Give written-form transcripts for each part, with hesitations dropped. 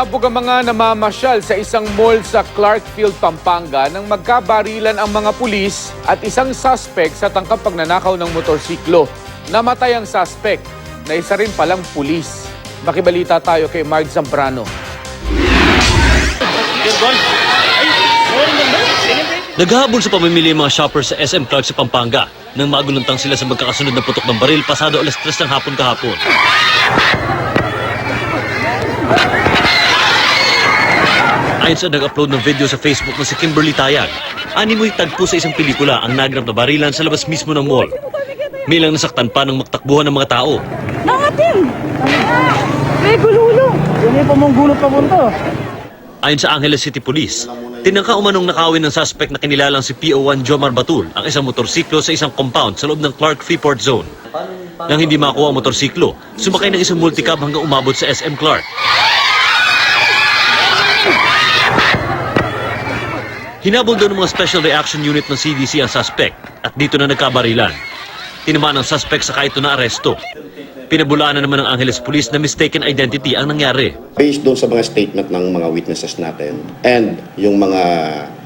Pasabog ang mga namamasyal sa isang mall sa Clarkfield, Pampanga nang magkabarilan ang mga pulis at isang suspect sa tangkang pagnanakaw ng motorsiklo. Namatay ang suspect na isa rin palang pulis. Makibalita tayo kay Mark Zambrano. Naghahabol sa pamimili ang mga shoppers sa SM Clark sa Pampanga nang maguluntang sila sa magkakasunod na putok ng baril pasado alas 3 ng hapon kahapon. Ayon sa nag-upload ng video sa Facebook na si Kimberly Tayag, animoy tagpo sa isang pelikula ang naganap na barilan sa labas mismo ng mall. May ilang nasaktan pa ng magtakbuhan ng mga tao. Nangatim! May gululong! Yan yung pamanggulo pa punto. Ayon sa Angeles City Police, tinangka umanong nakawin ng suspect na kinilalang si PO1 Jomar Batul ang isang motorsiklo sa isang compound sa loob ng Clark Freeport Zone. Nang hindi makuha ang motorsiklo, sumakay ng isang multicab hanggang umabot sa SM Clark. Hinabol doon ng mga Special Reaction Unit ng CDC ang suspect at dito na nagkabarilan. Tinamaan ang suspect saka ito na aresto. Pinabulaan na naman ng Angeles Police na mistaken identity ang nangyari. Based doon sa mga statement ng mga witnesses natin and yung mga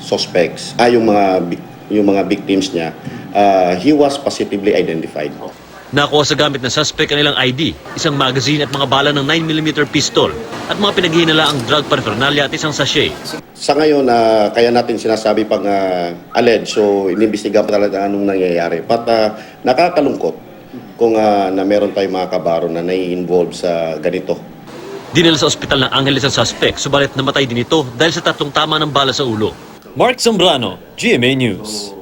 suspects, yung mga victims niya, he was positively identified. Nakuha sa gamit ng suspect ang ilang ID, isang magazine at mga bala ng 9mm pistol at mga pinaghihinala ang drug paraphernalia at isang sachet. Sa ngayon, kaya natin sinasabi pang alleged, so inimbestiga pa talaga anong nangyayari. But nakakalungkot kung na meron tayong mga kabaro na nai-involve sa ganito. Dinala sa ospital ng Angeles ang suspect, subalit namatay din ito dahil sa tatlong tama ng bala sa ulo. Mark Zambrano, GMA News.